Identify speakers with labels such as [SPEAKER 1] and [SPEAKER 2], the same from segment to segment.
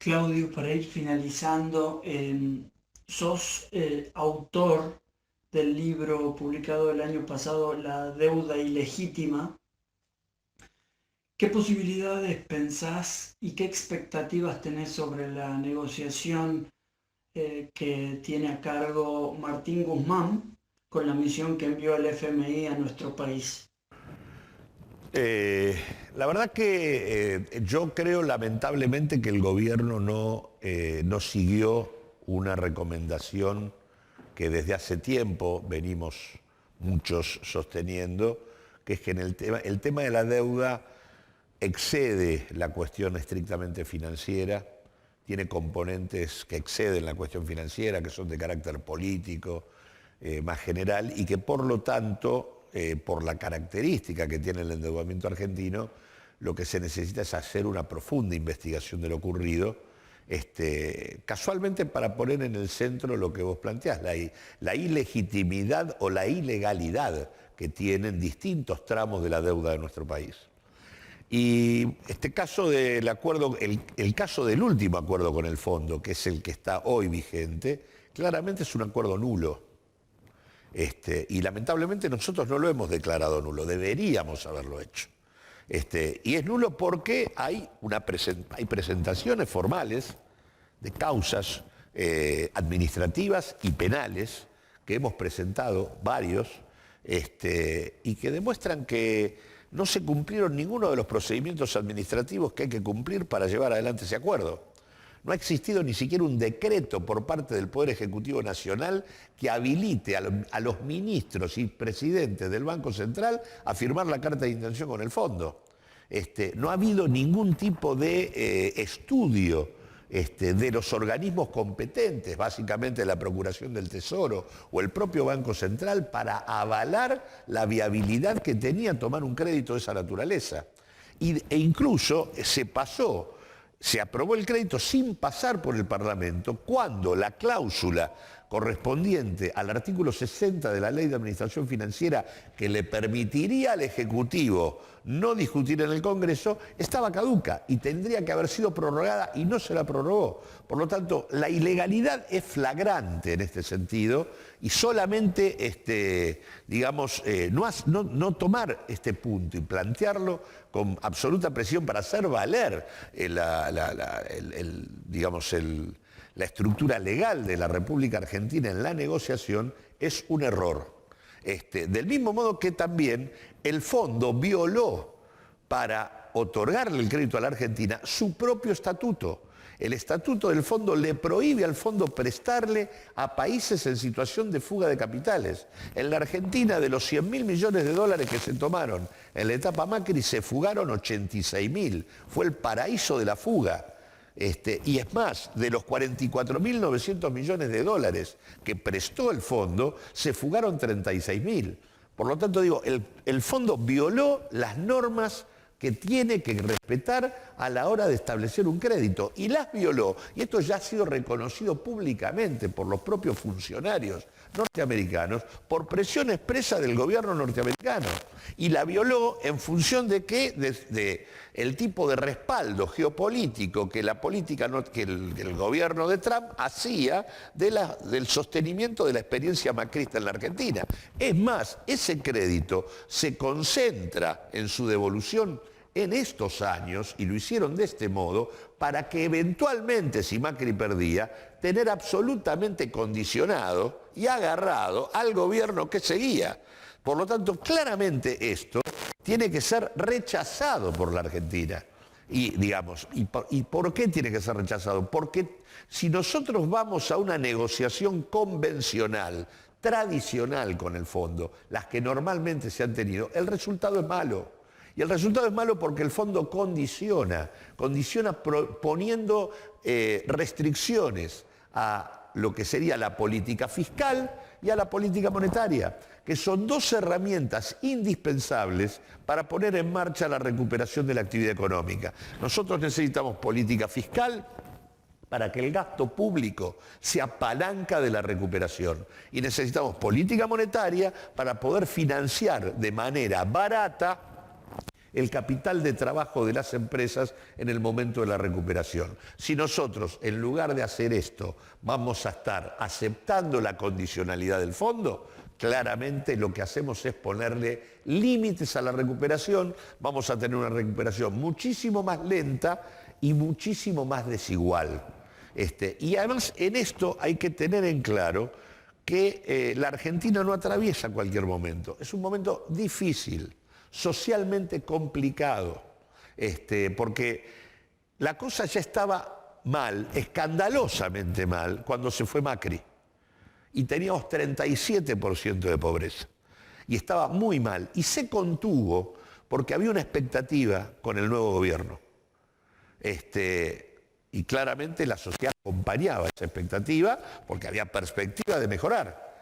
[SPEAKER 1] Claudio, para ir finalizando, sos autor del libro publicado el año pasado, La deuda ilegítima. ¿Qué posibilidades pensás y qué expectativas tenés sobre la negociación que tiene a cargo Martín Guzmán con la misión que envió el FMI a nuestro país?
[SPEAKER 2] La verdad que yo creo lamentablemente que el gobierno no siguió una recomendación que desde hace tiempo venimos muchos sosteniendo, que es que el tema de la deuda excede la cuestión estrictamente financiera, tiene componentes que exceden la cuestión financiera, que son de carácter político, más general, y que por lo tanto, por la característica que tiene el endeudamiento argentino, lo que se necesita es hacer una profunda investigación de lo ocurrido, casualmente para poner en el centro lo que vos planteás, la ilegitimidad o la ilegalidad que tienen distintos tramos de la deuda de nuestro país. Y este caso del acuerdo, el caso del último acuerdo con el fondo, que es el que está hoy vigente, claramente es un acuerdo nulo. Y lamentablemente nosotros no lo hemos declarado nulo, deberíamos haberlo hecho. Y es nulo porque hay presentaciones formales de causas administrativas y penales que hemos presentado varios, y que demuestran que no se cumplieron ninguno de los procedimientos administrativos que hay que cumplir para llevar adelante ese acuerdo. No ha existido ni siquiera un decreto por parte del Poder Ejecutivo Nacional que habilite a los ministros y presidentes del Banco Central a firmar la carta de intención con el fondo. No ha habido ningún tipo de estudio de los organismos competentes, básicamente la Procuración del Tesoro o el propio Banco Central, para avalar la viabilidad que tenía tomar un crédito de esa naturaleza. E incluso se aprobó el crédito sin pasar por el Parlamento, cuando la cláusula correspondiente al artículo 60 de la Ley de Administración Financiera, que le permitiría al Ejecutivo no discutir en el Congreso, estaba caduca y tendría que haber sido prorrogada y no se la prorrogó. Por lo tanto, la ilegalidad es flagrante en este sentido y solamente, no tomar este punto y plantearlo con absoluta presión para hacer valer la estructura legal de la República Argentina en la negociación es un error. Del mismo modo que también el fondo violó, para otorgarle el crédito a la Argentina, su propio estatuto. El estatuto del fondo le prohíbe al fondo prestarle a países en situación de fuga de capitales. En la Argentina, de los 100.000 millones de dólares que se tomaron en la etapa Macri, se fugaron 86.000. Fue el paraíso de la fuga. Y es más, de los 44.900 millones de dólares que prestó el fondo, se fugaron 36.000. Por lo tanto, digo, el fondo violó las normas que tiene que respetar a la hora de establecer un crédito, y las violó, y esto ya ha sido reconocido públicamente por los propios funcionarios norteamericanos, por presión expresa del gobierno norteamericano, y la violó en función de que el tipo de respaldo geopolítico que el gobierno de Trump hacía del sostenimiento de la experiencia macrista en la Argentina. Es más, ese crédito se concentra en su devolución en estos años, y lo hicieron de este modo, para que eventualmente, si Macri perdía, tener absolutamente condicionado y agarrado al gobierno que seguía. Por lo tanto, claramente esto tiene que ser rechazado por la Argentina. ¿Y por qué tiene que ser rechazado? Porque si nosotros vamos a una negociación convencional, tradicional con el fondo, las que normalmente se han tenido, el resultado es malo. Y el resultado es malo porque el fondo condiciona poniendo restricciones a lo que sería la política fiscal y a la política monetaria, que son dos herramientas indispensables para poner en marcha la recuperación de la actividad económica. Nosotros necesitamos política fiscal para que el gasto público sea palanca de la recuperación. Y necesitamos política monetaria para poder financiar de manera barata el capital de trabajo de las empresas en el momento de la recuperación. Si nosotros, en lugar de hacer esto, vamos a estar aceptando la condicionalidad del fondo, claramente lo que hacemos es ponerle límites a la recuperación, vamos a tener una recuperación muchísimo más lenta y muchísimo más desigual. Y además en esto hay que tener en claro que la Argentina no atraviesa cualquier momento. Es un momento difícil, socialmente complicado, porque la cosa ya estaba mal, escandalosamente mal, cuando se fue Macri. Y teníamos 37% de pobreza. Y estaba muy mal. Y se contuvo porque había una expectativa con el nuevo gobierno. Y claramente la sociedad acompañaba esa expectativa porque había perspectiva de mejorar.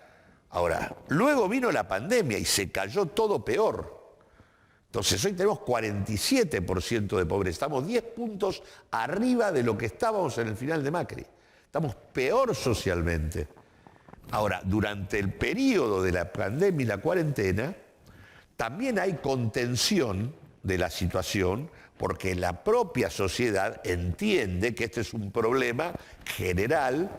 [SPEAKER 2] Ahora, luego vino la pandemia y se cayó todo peor. Entonces hoy tenemos 47% de pobreza. Estamos 10 puntos arriba de lo que estábamos en el final de Macri. Estamos peor socialmente. Ahora, durante el periodo de la pandemia y la cuarentena, también hay contención de la situación porque la propia sociedad entiende que este es un problema general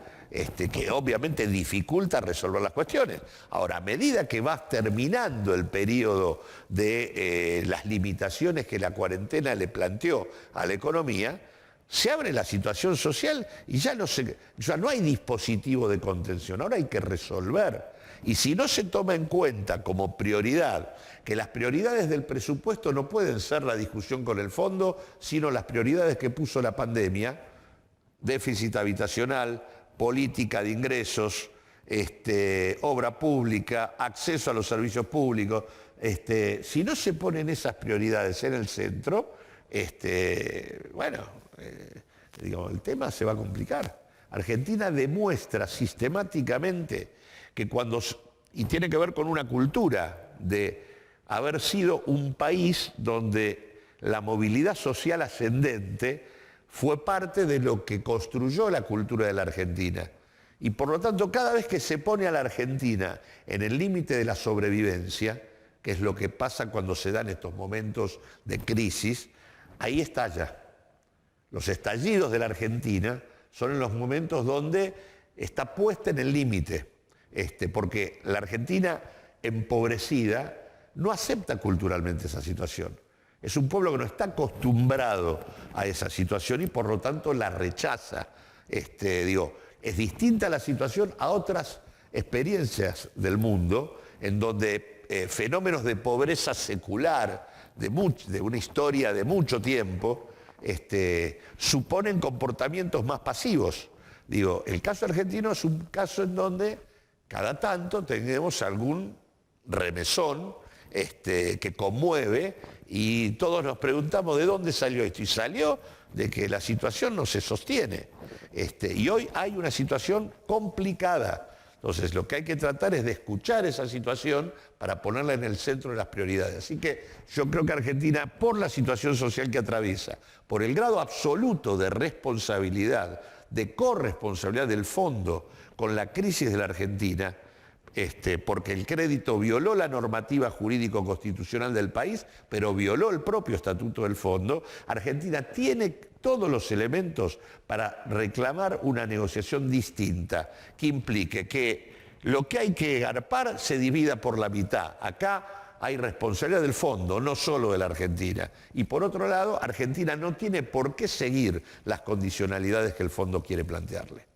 [SPEAKER 2] que obviamente dificulta resolver las cuestiones. Ahora, a medida que va terminando el periodo de las limitaciones que la cuarentena le planteó a la economía, se abre la situación social y ya no hay dispositivo de contención, ahora hay que resolver. Y si no se toma en cuenta como prioridad, que las prioridades del presupuesto no pueden ser la discusión con el fondo, sino las prioridades que puso la pandemia, déficit habitacional, política de ingresos, obra pública, acceso a los servicios públicos, si no se ponen esas prioridades en el centro, el tema se va a complicar. Argentina demuestra sistemáticamente que y tiene que ver con una cultura de haber sido un país donde la movilidad social ascendente fue parte de lo que construyó la cultura de la Argentina. Y por lo tanto, cada vez que se pone a la Argentina en el límite de la sobrevivencia, que es lo que pasa cuando se dan estos momentos de crisis, ahí estalla. Los estallidos de la Argentina son en los momentos donde está puesta en el límite, porque la Argentina empobrecida no acepta culturalmente esa situación. Es un pueblo que no está acostumbrado a esa situación y por lo tanto la rechaza. Es distinta la situación a otras experiencias del mundo en donde fenómenos de pobreza secular, de una historia de mucho tiempo, suponen comportamientos más pasivos. El caso argentino es un caso en donde cada tanto tenemos algún remesón que conmueve y todos nos preguntamos de dónde salió esto. Y salió de que la situación no se sostiene. Y hoy hay una situación complicada. Entonces lo que hay que tratar es de escuchar esa situación para ponerla en el centro de las prioridades. Así que yo creo que Argentina, por la situación social que atraviesa, por el grado absoluto de responsabilidad, de corresponsabilidad del fondo con la crisis de la Argentina, porque el crédito violó la normativa jurídico-constitucional del país, pero violó el propio estatuto del fondo, Argentina tiene todos los elementos para reclamar una negociación distinta, que implique que lo que hay que garpar se divida por la mitad. Acá hay responsabilidad del fondo, no solo de la Argentina. Y por otro lado, Argentina no tiene por qué seguir las condicionalidades que el fondo quiere plantearle.